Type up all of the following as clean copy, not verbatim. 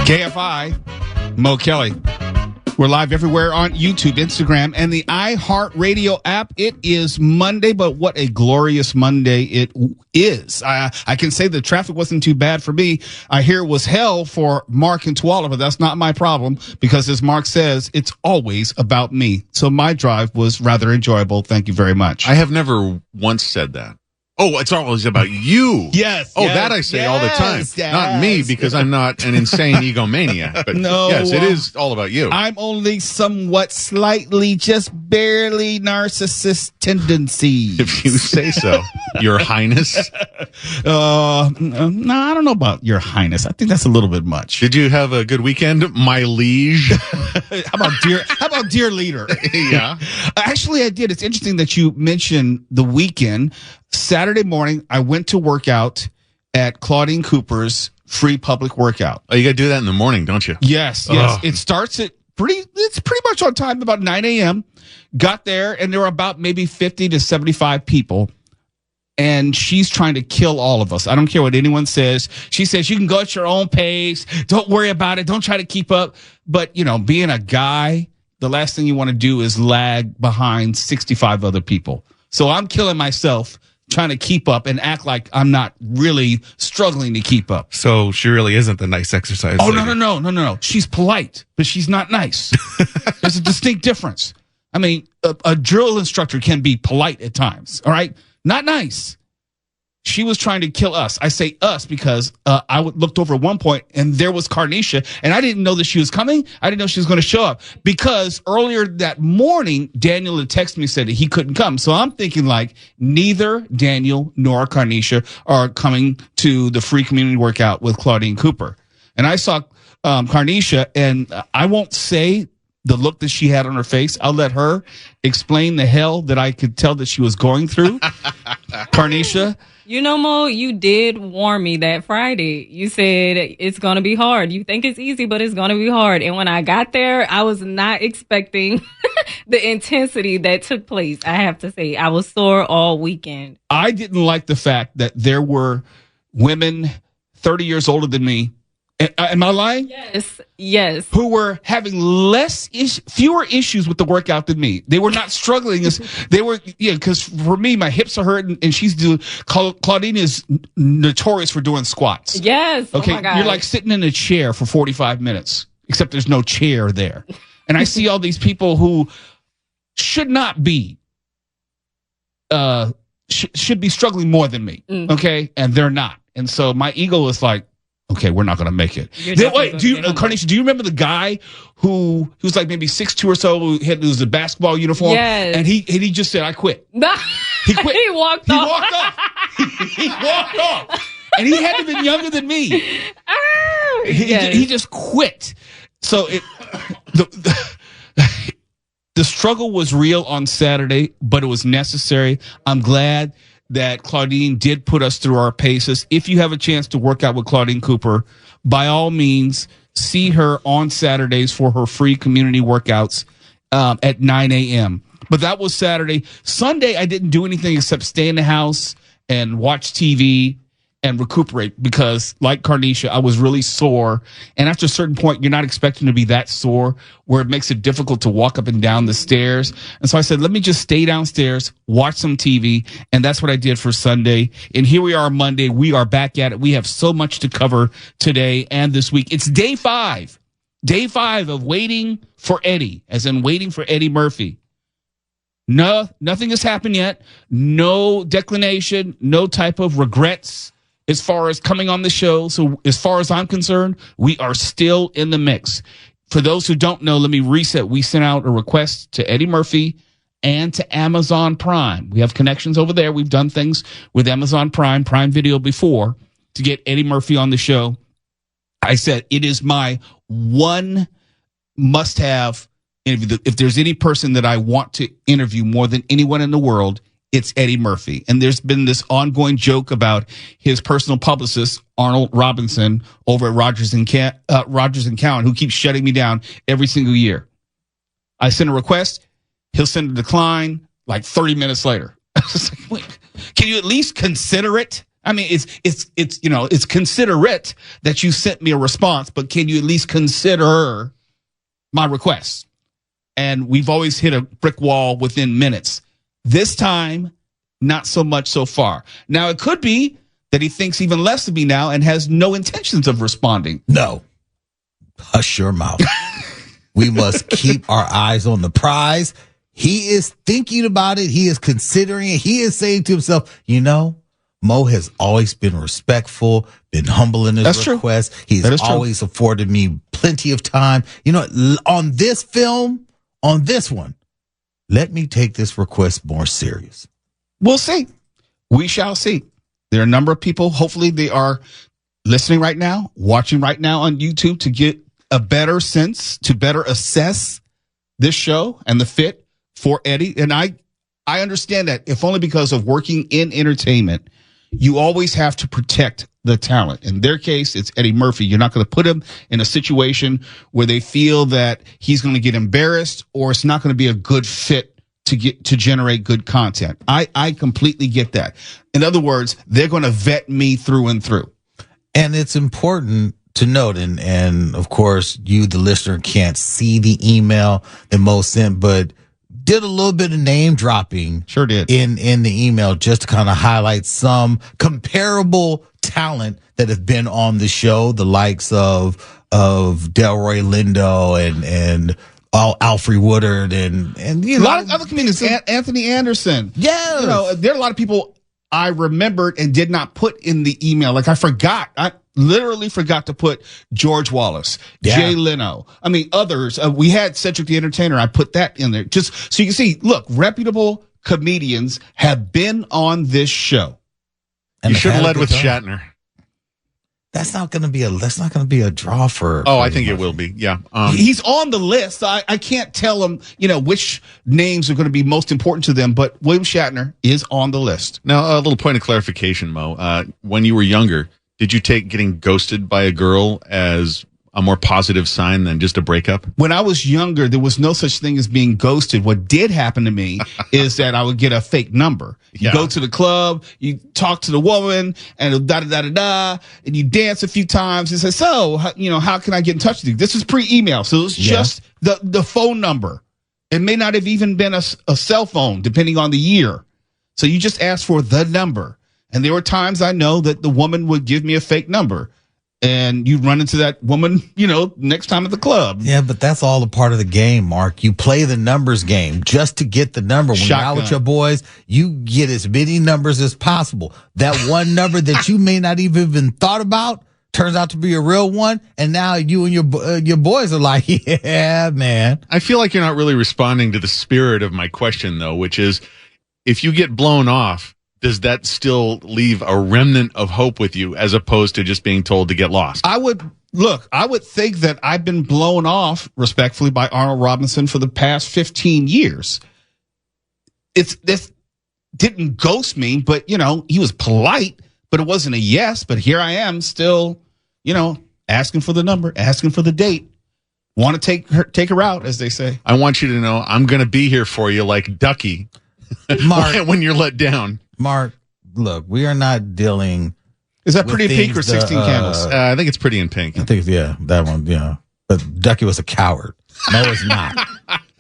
KFI, Mo Kelly. We're live everywhere on YouTube, Instagram, and the iHeartRadio app. It is Monday, but what a glorious Monday it is. I can say the traffic wasn't too bad for me. I hear it was hell for Mark and Tuala, but that's not my problem because, as Mark says, it's always about me. So my drive was rather enjoyable. Thank you very much. I have never once said that. Oh, it's always about you. Yes. Oh, that I say all the time. Yes. Not me, because I'm not an insane egomaniac. But No, yes, it is all about you. I'm only somewhat slightly, just barely narcissist tendency. If you say so, Your Highness. No, I don't know about Your Highness. I think that's a little bit much. Did you have a good weekend, my liege? How about dear leader? Yeah. Actually, I did. It's interesting that you mentioned the weekend. Saturday morning, I went to work out at Claudine Cooper's free public workout. Oh, you got to do that in the morning, don't you? Yes. Oh. It starts at it's pretty much on time, about 9 a.m. Got there, and there were about maybe 50 to 75 people. And she's trying to kill all of us. I don't care what anyone says. She says, you can go at your own pace. Don't worry about it. Don't try to keep up. But, being a guy, the last thing you want to do is lag behind 65 other people. So I'm killing myself trying to keep up and act like I'm not really struggling to keep up. So she really isn't the nice exercise. Oh, lady. no. She's polite, but she's not nice. There's a distinct difference. I mean, a drill instructor can be polite at times, all right? Not nice. She was trying to kill us. I say us because I looked over at one point and there was Carnisha, and I didn't know that she was coming. I didn't know she was going to show up because earlier that morning, Daniel had texted me and said that he couldn't come. So I'm thinking like neither Daniel nor Carnisha are coming to the free community workout with Claudine Cooper. And I saw Carnisha, and I won't say the look that she had on her face. I'll let her explain the hell that I could tell that she was going through. Carnisha. Mo, you did warn me that Friday. You said it's going to be hard. You think it's easy, but it's going to be hard. And when I got there, I was not expecting the intensity that took place. I have to say, I was sore all weekend. I didn't like the fact that there were women 30 years older than me. Am I lying? Yes. Who were having fewer issues with the workout than me. They were not struggling as they were. Yeah, because for me, my hips are hurting, and Claudine is notorious for doing squats. Yes. Okay, oh my God. You're like sitting in a chair for 45 minutes, except there's no chair there. And I see all these people who should not be, should be struggling more than me. Okay, and they're not. And so my ego is like, okay, we're not going to make it. Wait, Carnisha, do you remember the guy who was like maybe 6'2" or so, who was a basketball uniform? Yes. And he just said, I quit. He quit. He walked off. He walked off. And he had to have been younger than me. He just quit. So the struggle was real on Saturday, but it was necessary. I'm glad that Claudine did put us through our paces. If you have a chance to work out with Claudine Cooper, by all means, see her on Saturdays for her free community workouts at 9 a.m. But that was Saturday. Sunday, I didn't do anything except stay in the house and watch TV and recuperate because, like Carnisha, I was really sore. And after a certain point, you're not expecting to be that sore where it makes it difficult to walk up and down the stairs. And so I said, let me just stay downstairs, watch some TV. And that's what I did for Sunday. And here we are Monday. We are back at it. We have so much to cover today and this week. It's day 5 of waiting for Eddie, as in waiting for Eddie Murphy. No, nothing has happened yet. No declination, no type of regrets as far as coming on the show. So as far as I'm concerned, we are still in the mix. For those who don't know, let me reset. We sent out a request to Eddie Murphy and to Amazon Prime. We have connections over there. We've done things with Amazon Prime Video before to get Eddie Murphy on the show. I said, it is my one must-have interview. If there's any person that I want to interview more than anyone in the world, it's Eddie Murphy. And there's been this ongoing joke about his personal publicist, Arnold Robinson, over at Rogers and Cowan, who keeps shutting me down every single year. I send a request. He'll send a decline like 30 minutes later. I was like, wait, can you at least consider it? I mean, it's considerate that you sent me a response, but can you at least consider my request? And we've always hit a brick wall within minutes. This time, not so much so far. Now, it could be that he thinks even less of me now and has no intentions of responding. No. Hush your mouth. We must keep our eyes on the prize. He is thinking about it. He is considering it. He is saying to himself, Mo has always been respectful, been humble in his request. He's always afforded me plenty of time. On this film, on this one, let me take this request more serious. We'll see. We shall see. There are a number of people. Hopefully they are listening right now, watching right now on YouTube to get a better sense, to better assess this show and the fit for Eddie. And I understand that, if only because of working in entertainment, you always have to protect the talent. In their case, it's Eddie Murphy. You're not going to put him in a situation where they feel that he's going to get embarrassed or it's not going to be a good fit to generate good content. I completely get that. In other words, they're going to vet me through and through. And it's important to note, and of course, you, the listener, can't see the email that Mo sent, but did a little bit of name dropping. Sure did. In the email, just to kind of highlight some comparable talent that have been on the show, the likes of Delroy Lindo and Alfre Woodard and a lot of other comedians. Anthony Anderson. Yeah. There are a lot of people I remembered and did not put in the email. Like, I literally forgot to put George Wallace, Jay Leno. I mean, others. We had Cedric the Entertainer. I put that in there just so you can see, look, reputable comedians have been on this show. And you should have led with Shatner. That's not going to be a draw for. Oh, I think it will be. Yeah. He's on the list. I can't tell him, which names are going to be most important to them, but William Shatner is on the list. Now, a little point of clarification, Mo. When you were younger, did you take getting ghosted by a girl as a more positive sign than just a breakup? When I was younger, there was no such thing as being ghosted. What did happen to me is that I would get a fake number. You go to the club, you talk to the woman, and da-da-da-da-da, and you dance a few times and say, so, how can I get in touch with you? This is pre-email, so it's just the phone number. It may not have even been a cell phone, depending on the year. So you just ask for the number. And there were times I know that the woman would give me a fake number. And you run into that woman, next time at the club. Yeah, but that's all a part of the game, Mark. You play the numbers game just to get the number. When you're out with your boys, you get as many numbers as possible. That one number that you may not even thought about turns out to be a real one. And now you and your boys are like, yeah, man. I feel like you're not really responding to the spirit of my question, though, which is, if you get blown off, does that still leave a remnant of hope with you as opposed to just being told to get lost? I would think that I've been blown off respectfully by Arnold Robinson for the past 15 years. This didn't ghost me, but he was polite, but it wasn't a yes. But here I am still, asking for the number, asking for the date. Want to take her out, as they say. I want you to know I'm going to be here for you like Ducky, Mark, when you're let down. Mark, look, we are not dealing. Is that Pretty in Pink or 16 Candles? I think it's Pretty in Pink. I think, that one, But Ducky was a coward. No, it's not.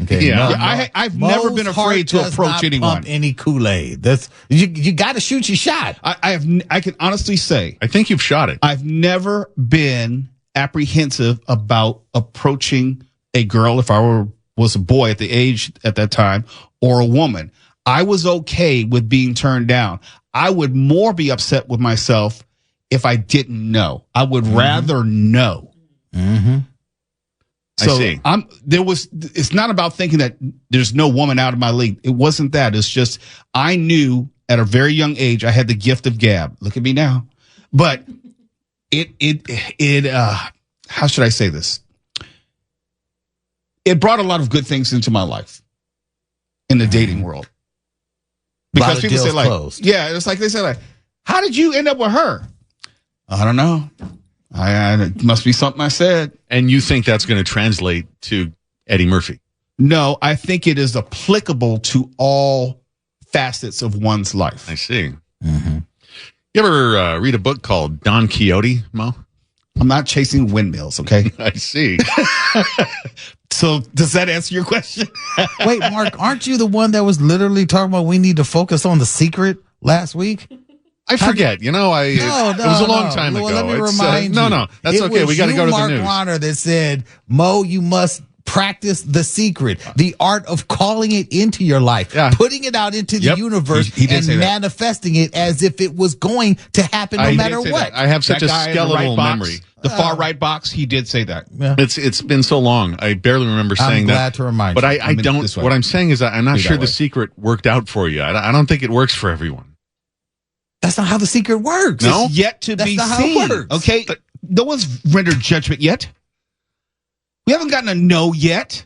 Okay, I've never been afraid to approach anyone. Pump any Kool-Aid. That's you got to shoot your shot. I can honestly say, I think you've shot it. I've never been apprehensive about approaching a girl if I was a boy at the age at that time, or a woman. I was okay with being turned down. I would more be upset with myself if I didn't know. I would rather know. Mm-hmm. So I see. It's not about thinking that there's no woman out of my league. It wasn't that. It's just, I knew at a very young age, I had the gift of gab. Look at me now. But how should I say this? It brought a lot of good things into my life in the dating world. Because people say it's like they say like, how did you end up with her? I don't know. It must be something I said. And you think that's going to translate to Eddie Murphy? No, I think it is applicable to all facets of one's life. I see. Mm-hmm. You ever read a book called Don Quixote, Mo? I'm not chasing windmills, okay? I see. So does that answer your question? Wait, Mark, aren't you the one that was literally talking about we need to focus on The Secret last week? I forget. You know, it was a long time ago. Let me It's, remind you. No, that's It okay. was We got to you, go to Mark the news. Warner, that said, Mo, you must practice The Secret, the art of calling it into your life, Yeah. putting it out into the Yep. universe, He did say and that. manifesting it as if it was going to happen no I did matter say what. that. I have such a That guy in the skeletal right box, memory. The far right box, he did say that. It's been so long. I barely remember saying that. glad to remind but you. I I meant it don't. this way. What I'm saying is I'm not Be sure that the way. secret worked out for you. I don't think it works for everyone. That's not how The Secret works. No? It's yet to That's be not how it seen. works. Okay, no one's rendered judgment yet. We haven't gotten a no yet.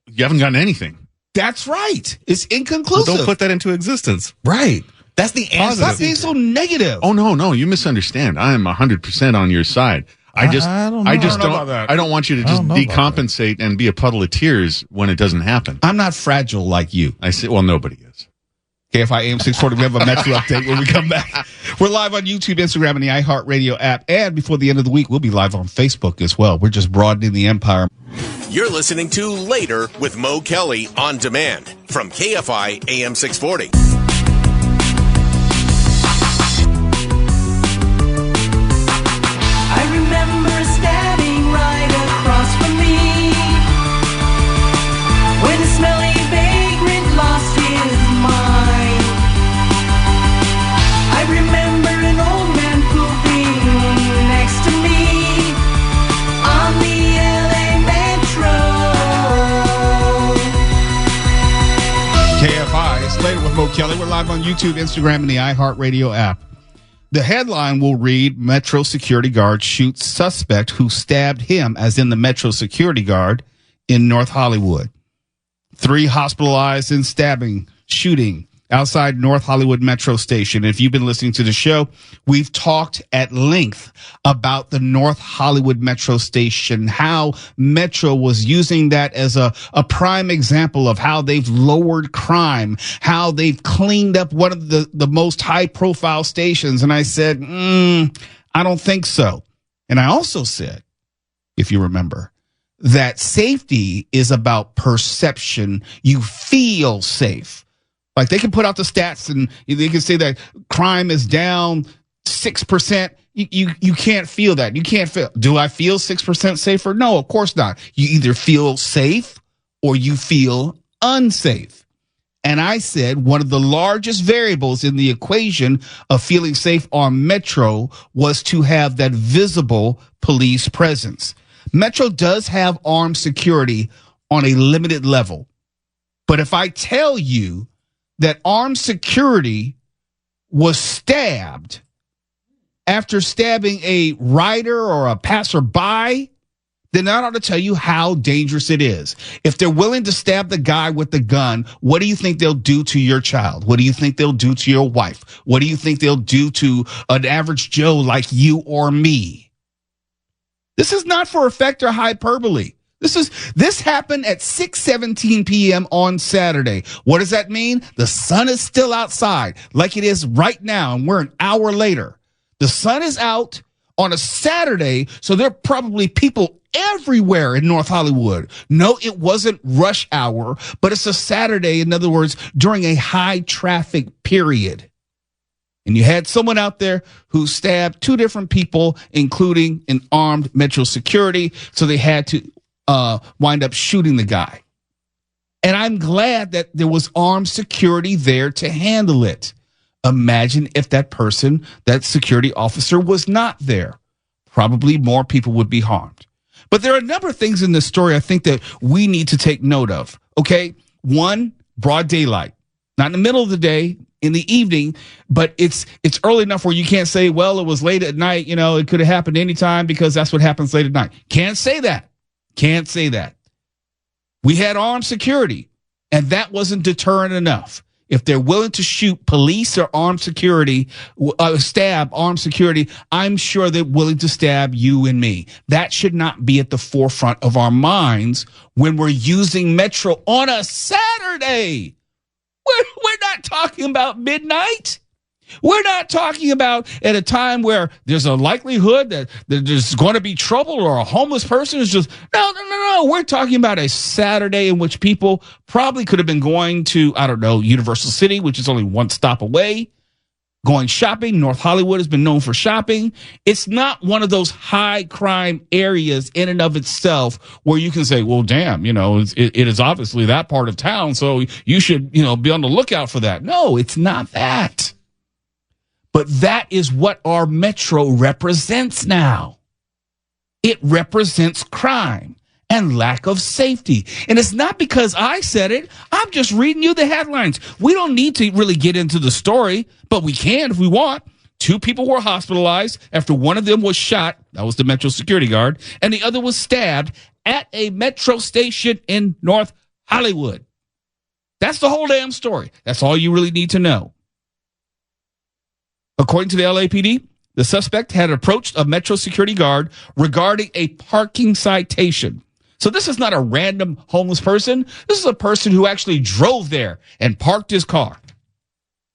You haven't gotten anything. That's right. It's Well, inconclusive. don't put that into existence. Right. That's the answer. Stop being so negative. Oh no, you misunderstand. I am 100% on your side. I just don't know. I just I don't know about that. I don't want you to I just don't know about decompensate and be a puddle of tears when it doesn't happen. I'm not fragile like you. I say, well, nobody is. KFI AM 640. We have a Metro update when we come back. We're live on YouTube, Instagram, and the iHeartRadio app. And before the end of the week, we'll be live on Facebook as well. We're just broadening the empire. You're listening to Later with Mo Kelly on demand from KFI AM 640. I remember standing right across from me when the smelly vagrant lost his mind. I remember an old man pooping next to me on the LA Metro. KFI, it's Later with Mo Kelly. We're live on YouTube, Instagram, and the iHeartRadio app. The headline will read, Metro security guard shoots suspect who stabbed him, as in the Metro security guard, in North Hollywood. 3 hospitalized in shooting outside North Hollywood Metro Station. If you've been listening to the show, we've talked at length about the North Hollywood Metro Station, how Metro was using that as a prime example of how they've lowered crime, how they've cleaned up one of the most high profile stations. And I said, I don't think so. And I also said, if you remember, that safety is about perception. You feel safe. Like they can put out the stats and they can say that crime is down 6%. You can't feel that. You can't feel. Do I feel 6% safer? No, of course not. You either feel safe or you feel unsafe. And I said one of the largest variables in the equation of feeling safe on Metro was to have that visible police presence. Metro does have armed security on a limited level. But if I tell you that armed security was stabbed after stabbing a rider or a passerby, then that ought to tell you how dangerous it is. If they're willing to stab the guy with the gun, what do you think they'll do to your child? What do you think they'll do to your wife? What do you think they'll do to an average Joe like you or me? This is not for effect or hyperbole. This happened at 6:17 p.m. on Saturday. What does that mean? The sun is still outside like it is right now, and we're an hour later. The sun is out on a Saturday, so there are probably people everywhere in North Hollywood. No, it wasn't rush hour, but it's a Saturday, in other words, during a high traffic period. And you had someone out there who stabbed 2 different people, including an armed Metro security, so they had to wind up shooting the guy. And I'm glad that there was armed security there to handle it. Imagine if that person, that security officer, was not there. Probably more people would be harmed. But there are a number of things in this story I think that we need to take note of. Okay. 1, broad daylight, not in the middle of the day, in the evening, but it's early enough where you can't say, well, it was late at night. You know, it could have happened anytime because that's what happens late at night. Can't say that. Can't say that. We had armed security, and that wasn't deterrent enough. If they're willing to shoot police or armed security, stab armed security, I'm sure they're willing to stab you and me. That should not be at the forefront of our minds when we're using Metro on a Saturday. We're not talking about midnight. We're not talking about at a time where there's a likelihood that there's going to be trouble or a homeless person is just, no. We're talking about a Saturday in which people probably could have been going to, I don't know, Universal City, which is only one stop away, going shopping. North Hollywood has been known for shopping. It's not one of those high crime areas in and of itself where you can say, well, damn, it is obviously that part of town, so you should, be on the lookout for that. No, it's not that. But that is what our metro represents now. It represents crime and lack of safety. And it's not because I said it. I'm just reading you the headlines. We don't need to really get into the story, but we can if we want. 2 people were hospitalized after one of them was shot. That was the Metro security guard. And the other was stabbed at a Metro station in North Hollywood. That's the whole damn story. That's all you really need to know. According to the LAPD, the suspect had approached a Metro security guard regarding a parking citation. So this is not a random homeless person. This is a person who actually drove there and parked his car.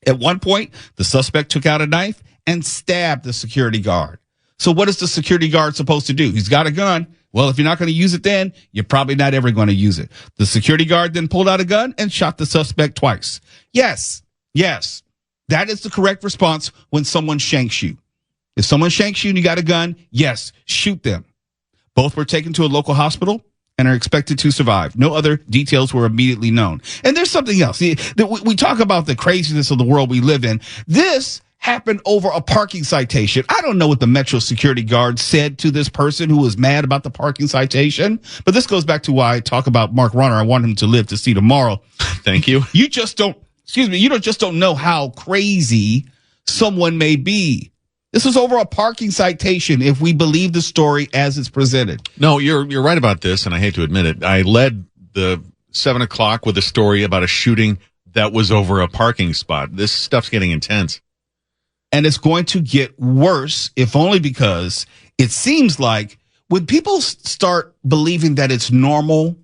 At one point, the suspect took out a knife and stabbed the security guard. So what is the security guard supposed to do? He's got a gun. Well, if you're not going to use it then, you're probably not ever going to use it. The security guard then pulled out a gun and shot the suspect twice. Yes. That is the correct response when someone shanks you. If someone shanks you and you got a gun, yes, shoot them. Both were taken to a local hospital and are expected to survive. No other details were immediately known. And there's something else. We talk about the craziness of the world we live in. This happened over a parking citation. I don't know what the Metro security guard said to this person who was mad about the parking citation, but this goes back to why I talk about Mark Runner. I want him to live to see tomorrow. Thank you. You just don't know how crazy someone may be. This was over a parking citation if we believe the story as it's presented. No, you're right about this, and I hate to admit it. I led the 7 o'clock with a story about a shooting that was over a parking spot. This stuff's getting intense. And it's going to get worse, if only because it seems like when people start believing that it's normal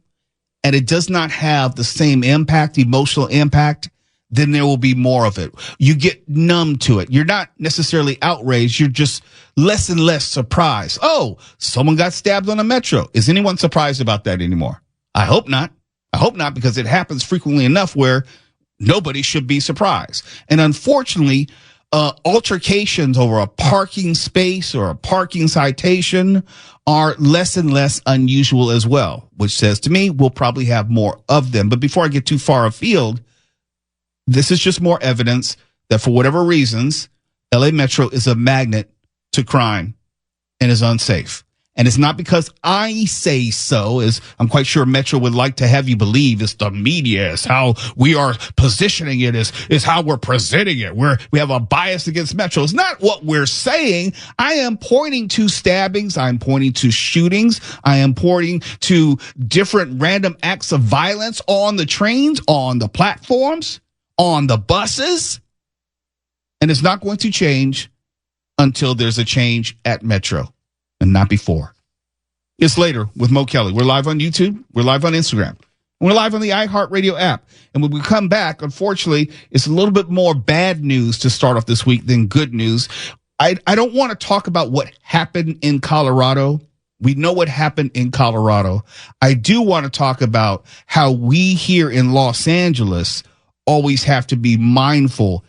and it does not have the same impact, emotional impact, then there will be more of it. You get numb to it. You're not necessarily outraged. You're just less and less surprised. Oh, someone got stabbed on a Metro. Is anyone surprised about that anymore? I hope not. I hope not, because it happens frequently enough where nobody should be surprised. And unfortunately, altercations over a parking space or a parking citation are less and less unusual as well, which says to me we'll probably have more of them. But before I get too far afield, this is just more evidence that for whatever reasons, LA Metro is a magnet to crime and is unsafe. And it's not because I say so, as I'm quite sure Metro would like to have you believe. It's the media, it's how we are positioning it, is how we're presenting it. We have a bias against Metro. It's not what we're saying. I am pointing to stabbings. I'm pointing to shootings. I am pointing to different random acts of violence on the trains, on the platforms, on the buses. And it's not going to change until there's a change at Metro. And not before. It's Later with Mo Kelly. We're live on YouTube. We're live on Instagram. We're live on the iHeartRadio app. And when we come back, unfortunately, it's a little bit more bad news to start off this week than good news. I don't want to talk about what happened in Colorado. We know what happened in Colorado. I do want to talk about how we here in Los Angeles always have to be mindful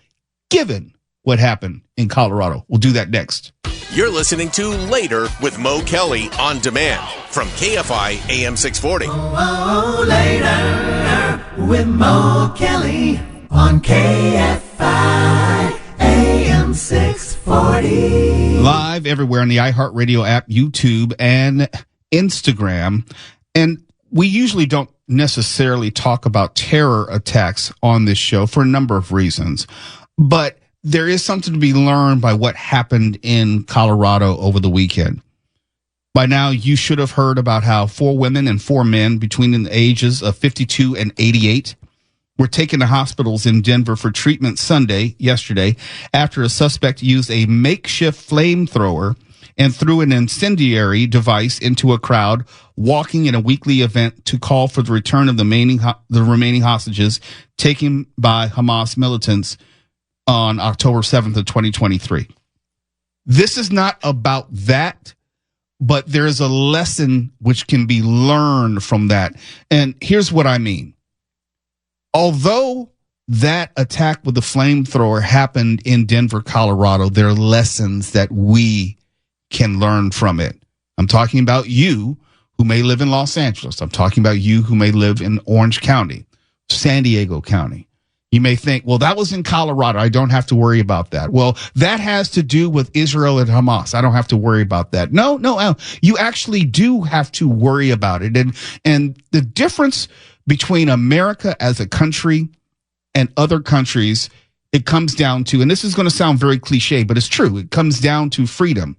given what happened in Colorado. We'll do that next. You're listening to Later with Mo Kelly on demand from KFI AM 640. Oh, later with Mo Kelly on KFI AM 640. Live everywhere on the iHeartRadio app, YouTube, and Instagram. And we usually don't necessarily talk about terror attacks on this show for a number of reasons. But there is something to be learned by what happened in Colorado over the weekend. By now, you should have heard about how 4 women and 4 men between the ages of 52 and 88 were taken to hospitals in Denver for treatment yesterday, after a suspect used a makeshift flamethrower and threw an incendiary device into a crowd walking in a weekly event to call for the return of the remaining hostages taken by Hamas militants on October 7th of 2023. This is not about that, but there is a lesson which can be learned from that. And here's what I mean. Although that attack with the flamethrower happened in Denver, Colorado, there are lessons that we can learn from it. I'm talking about you who may live in Los Angeles. I'm talking about you who may live in Orange County, San Diego County. You may think, well, that was in Colorado. I don't have to worry about that. Well, that has to do with Israel and Hamas. I don't have to worry about that. No, you actually do have to worry about it. And the difference between America as a country and other countries, it comes down to, and this is going to sound very cliche, but it's true. It comes down to freedom.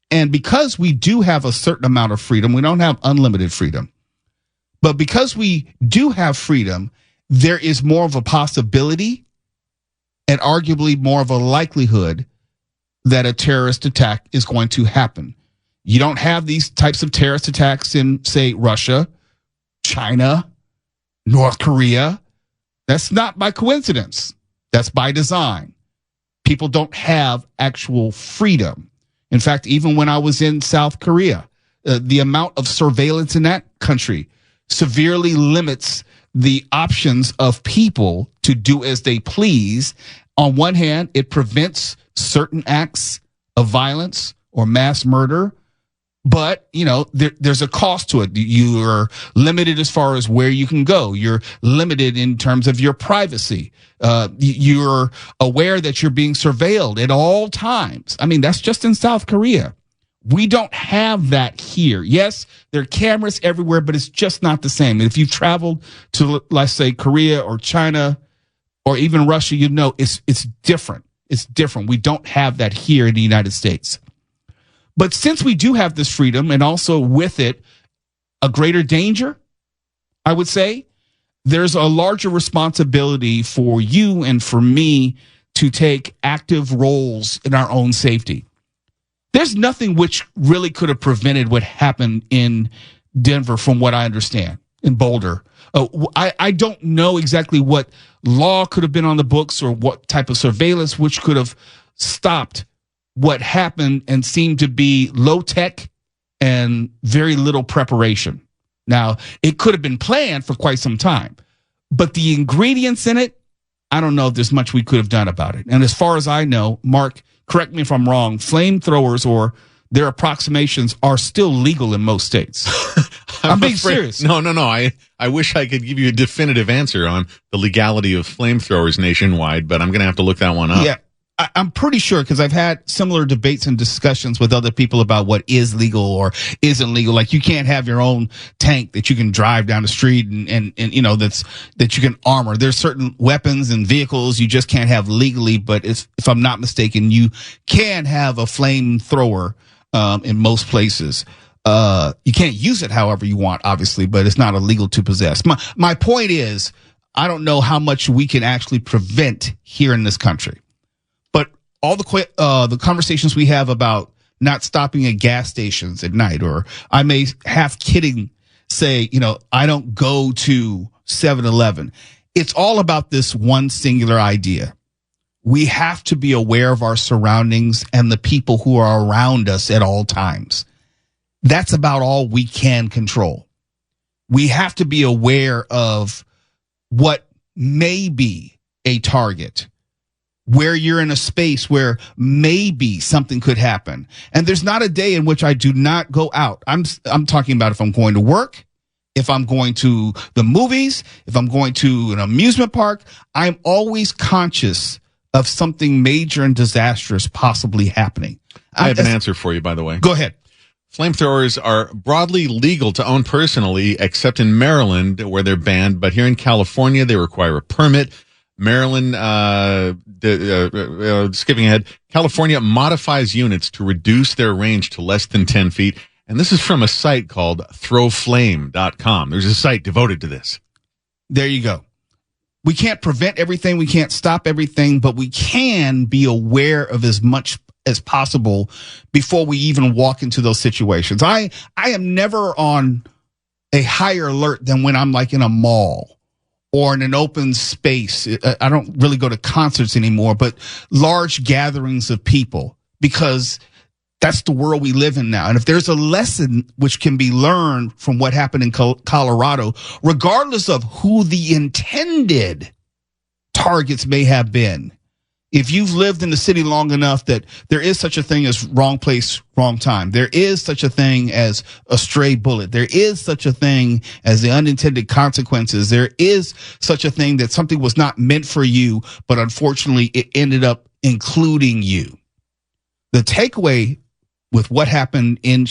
And because we do have a certain amount of freedom, we don't have unlimited freedom. But because we do have freedom, there is more of a possibility and arguably more of a likelihood that a terrorist attack is going to happen. You don't have these types of terrorist attacks in, say, Russia, China, North Korea. That's not by coincidence. That's by design. People don't have actual freedom. In fact, even when I was in South Korea, the amount of surveillance in that country severely limits the options of people to do as they please. On one hand, it prevents certain acts of violence or mass murder, but, you know, there's a cost to it. You're limited as far as where you can go. You're limited in terms of your privacy. You're aware that you're being surveilled at all times. I mean, that's just in South Korea. We don't have that here. Yes, there are cameras everywhere, but it's just not the same. If you've traveled to, let's say, Korea or China or even Russia, you know it's different. It's different. We don't have that here in the United States. But since we do have this freedom and also with it a greater danger, I would say, there's a larger responsibility for you and for me to take active roles in our own safety. There's nothing which really could have prevented what happened in Denver, from what I understand, in Boulder. I don't know exactly what law could have been on the books or what type of surveillance which could have stopped what happened and seemed to be low tech and very little preparation. Now, it could have been planned for quite some time, but the ingredients in it, I don't know if there's much we could have done about it. And as far as I know, Mark, correct me if I'm wrong, flamethrowers or their approximations are still legal in most states. I'm being serious. No. I wish I could give you a definitive answer on the legality of flamethrowers nationwide, but I'm going to have to look that one up. Yeah, I'm pretty sure, because I've had similar debates and discussions with other people about what is legal or isn't legal. Like, you can't have your own tank that you can drive down the street and you know, that you can armor. There's certain weapons and vehicles you just can't have legally, but if I'm not mistaken, you can have a flamethrower in most places. You can't use it however you want, obviously, but it's not illegal to possess. My point is, I don't know how much we can actually prevent here in this country. But all the conversations we have about not stopping at gas stations at night, or I may half kidding say, you know, I don't go to 7-Eleven. It's all about this one singular idea. We have to be aware of our surroundings and the people who are around us at all times. That's about all we can control. We have to be aware of what may be a target, where you're in a space where maybe something could happen. And there's not a day in which I do not go out. I'm talking about if I'm going to work, if I'm going to the movies, if I'm going to an amusement park, I'm always conscious of something major and disastrous possibly happening. I have an answer for you, by the way. Go ahead. Flamethrowers are broadly legal to own personally, except in Maryland, where they're banned. But here in California, they require a permit. Maryland, skipping ahead, California modifies units to reduce their range to less than 10 feet. And this is from a site called throwflame.com. There's a site devoted to this. There you go. We can't prevent everything. We can't stop everything, but we can be aware of as much as possible before we even walk into those situations. I am never on a higher alert than when I'm like in a mall or in an open space. I don't really go to concerts anymore, but large gatherings of people, because that's the world we live in now. And if there's a lesson which can be learned from what happened in Colorado, regardless of who the intended targets may have been, if you've lived in the city long enough, that there is such a thing as wrong place, wrong time. There is such a thing as a stray bullet. There is such a thing as the unintended consequences. There is such a thing that something was not meant for you, but unfortunately it ended up including you. The takeaway with what happened in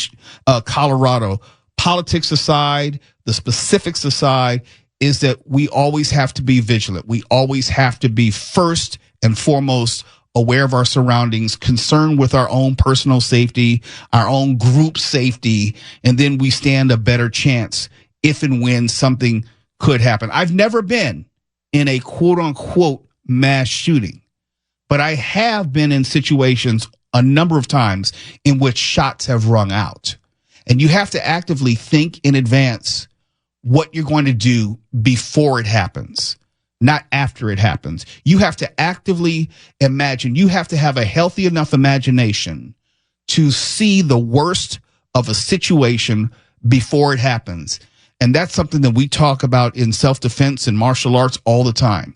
Colorado, politics aside, the specifics aside, is that we always have to be vigilant. We always have to be first and foremost aware of our surroundings, concerned with our own personal safety, our own group safety, and then we stand a better chance if and when something could happen. I've never been in a quote unquote mass shooting, but I have been in situations a number of times in which shots have rung out. And you have to actively think in advance what you're going to do before it happens, not after it happens. You have to actively imagine. You have to have a healthy enough imagination to see the worst of a situation before it happens. And that's something that we talk about in self-defense and martial arts all the time.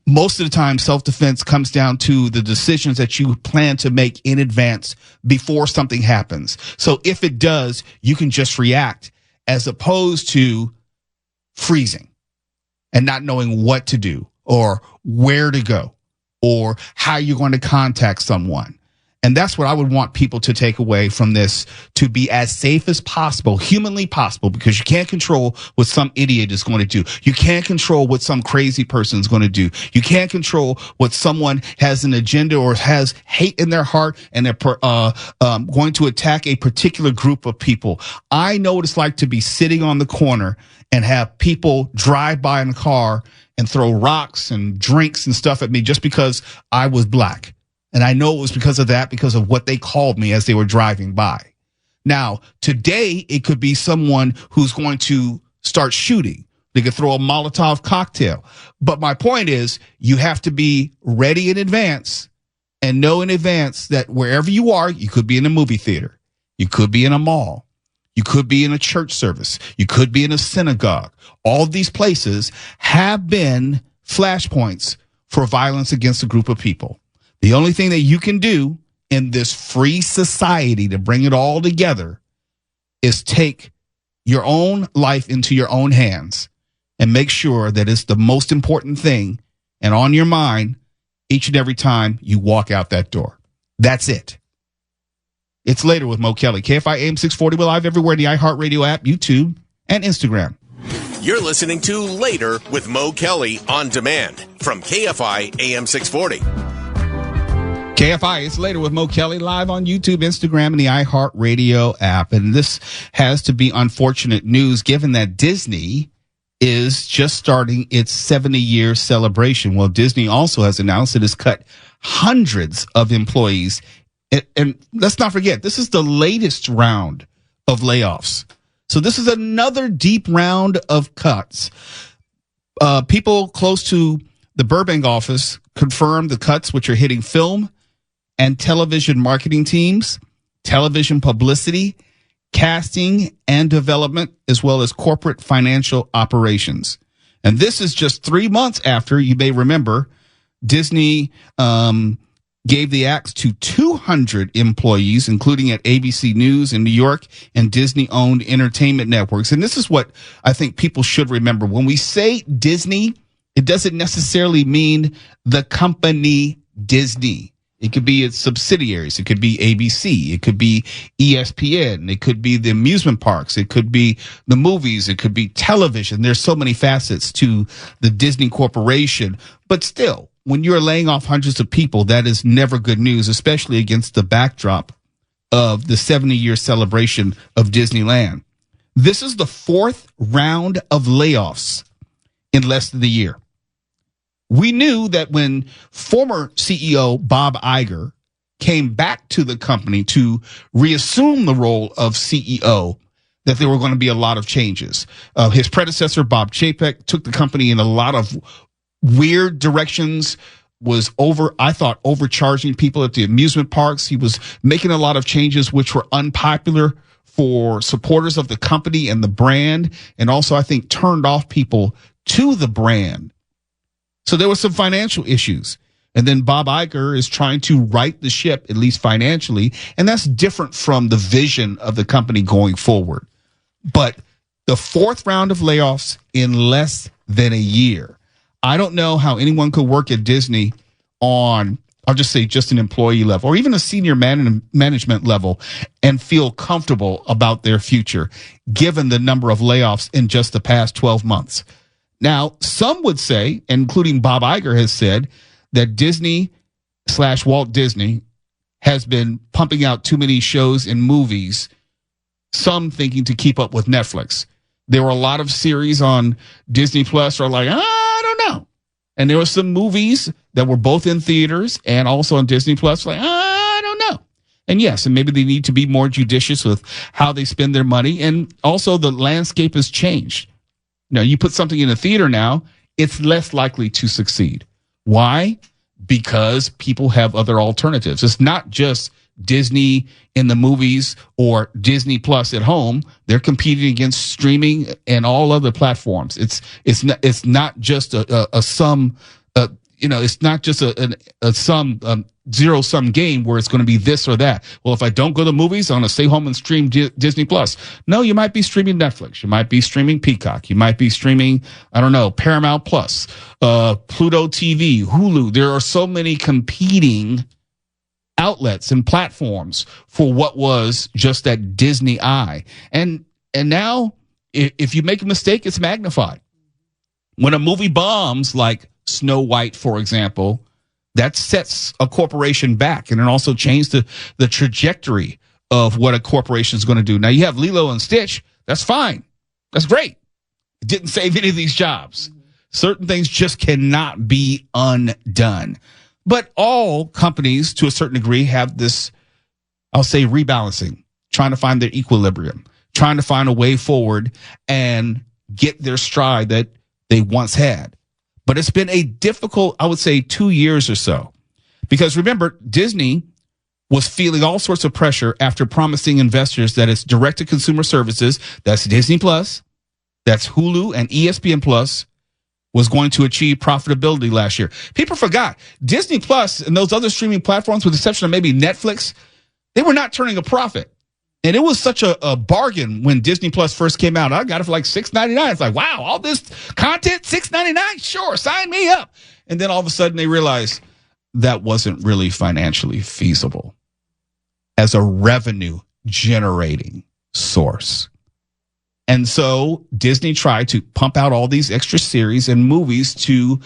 Most of the time, self-defense comes down to the decisions that you plan to make in advance before something happens. So if it does, you can just react, as opposed to freezing and not knowing what to do or where to go or how you're going to contact someone. And that's what I would want people to take away from this, to be as safe as possible, humanly possible, because you can't control what some idiot is going to do. You can't control what some crazy person is going to do. You can't control what someone has an agenda or has hate in their heart and they're going to attack a particular group of people. I know what it's like to be sitting on the corner and have people drive by in a car and throw rocks and drinks and stuff at me just because I was black. And I know it was because of that, because of what they called me as they were driving by. Now, today, it could be someone who's going to start shooting. They could throw a Molotov cocktail. But my point is, you have to be ready in advance and know in advance that wherever you are, you could be in a movie theater. You could be in a mall. You could be in a church service. You could be in a synagogue. All of these places have been flashpoints for violence against a group of people. The only thing that you can do in this free society to bring it all together is take your own life into your own hands and make sure that it's the most important thing and on your mind each and every time you walk out that door. That's it. It's Later with Mo Kelly. KFI AM 640. We're live everywhere in the iHeartRadio app, YouTube, and Instagram. You're listening to Later with Mo Kelly on demand from KFI AM 640. KFI, it's Later with Mo Kelly, live on YouTube, Instagram, and the iHeartRadio app. And this has to be unfortunate news, given that Disney is just starting its 70-year celebration. Well, Disney also has announced it has cut hundreds of employees. And let's not forget, this is the latest round of layoffs. So this is another deep round of cuts. People close to the Burbank office confirmed the cuts, which are hitting film and television marketing teams, television publicity, casting and development, as well as corporate financial operations. And this is just 3 months after, you may remember, Disney gave the axe to 200 employees, including at ABC News in New York and Disney-owned entertainment networks. And this is what I think people should remember. When we say Disney, it doesn't necessarily mean the company Disney. It could be its subsidiaries. It could be ABC. It could be ESPN. It could be the amusement parks. It could be the movies. It could be television. There's so many facets to the Disney Corporation. But still, when you're laying off hundreds of people, that is never good news, especially against the backdrop of the 70-year celebration of Disneyland. This is the fourth round of layoffs in less than a year. We knew that when former CEO Bob Iger came back to the company to reassume the role of CEO, that there were going to be a lot of changes. His predecessor, Bob Chapek, took the company in a lot of weird directions, was overcharging people at the amusement parks. He was making a lot of changes which were unpopular for supporters of the company and the brand, and also I think turned off people to the brand. So there were some financial issues. And then Bob Iger is trying to right the ship, at least financially, and that's different from the vision of the company going forward. But the fourth round of layoffs in less than a year. I don't know how anyone could work at Disney on, I'll just say, just an employee level or even a senior management level and feel comfortable about their future, given the number of layoffs in just the past 12 months. Now, some would say, including Bob Iger has said, that Disney/Walt Disney has been pumping out too many shows and movies, some thinking to keep up with Netflix. There were a lot of series on Disney Plus are like, I don't know. And there were some movies that were both in theaters and also on Disney Plus, like, I don't know. And yes, and maybe they need to be more judicious with how they spend their money. And also the landscape has changed. You know, you put something in a theater now, it's less likely to succeed. Why? Because people have other alternatives. It's not just Disney in the movies or Disney Plus at home. They're competing against streaming and all other platforms. It's not just a sum. It's not just a sum zero sum game where it's going to be this or that. Well, if I don't go to the movies, I'm going to stay home and stream Disney Plus. No, you might be streaming Netflix. You might be streaming Peacock. You might be streaming, I don't know, Paramount Plus, Pluto TV, Hulu. There are so many competing outlets and platforms for what was just that Disney eye. And now if you make a mistake, it's magnified. When a movie bombs like Snow White, for example, that sets a corporation back, and it also changed the trajectory of what a corporation is going to do. Now, you have Lilo and Stitch. That's fine. That's great. It didn't save any of these jobs. Certain things just cannot be undone. But all companies, to a certain degree, have this, I'll say, rebalancing, trying to find their equilibrium, trying to find a way forward and get their stride that they once had. But it's been a difficult, I would say, 2 years or so. Because remember, Disney was feeling all sorts of pressure after promising investors that its direct-to-consumer services, that's Disney Plus, that's Hulu and ESPN Plus, was going to achieve profitability last year. People forgot, Disney Plus and those other streaming platforms, with the exception of maybe Netflix, they were not turning a profit. And it was such a bargain when Disney Plus first came out. I got it for like $6.99. It's like, wow, all this content, $6.99? Sure, sign me up. And then all of a sudden they realized that wasn't really financially feasible as a revenue generating source. And so Disney tried to pump out all these extra series and movies to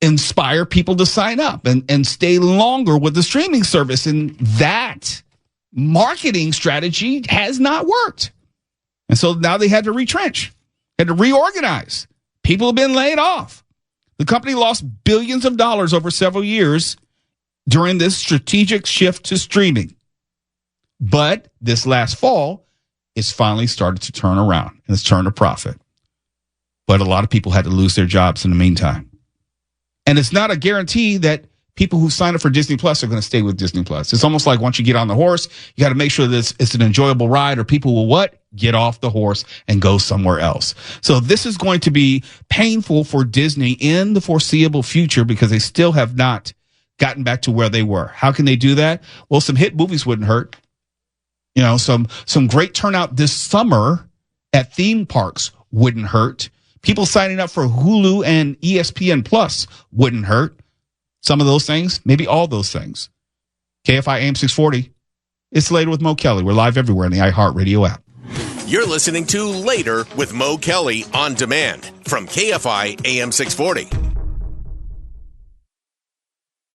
inspire people to sign up and stay longer with the streaming service. And that marketing strategy has not worked. And so now they had to retrench, had to reorganize. People have been laid off. The company lost billions of dollars over several years during this strategic shift to streaming. But this last fall, it's finally started to turn around and it's turned a profit. But a lot of people had to lose their jobs in the meantime. And it's not a guarantee that people who sign up for Disney Plus are going to stay with Disney Plus. It's almost like once you get on the horse, you got to make sure that it's an enjoyable ride, or people will what? Get off the horse and go somewhere else. So this is going to be painful for Disney in the foreseeable future because they still have not gotten back to where they were. How can they do that? Well, some hit movies wouldn't hurt. You know, some great turnout this summer at theme parks wouldn't hurt. People signing up for Hulu and ESPN Plus wouldn't hurt. Some of those things, maybe all those things. KFI AM 640. It's Later with Mo Kelly. We're live everywhere in the iHeartRadio app. You're listening to Later with Mo Kelly on demand from KFI AM 640.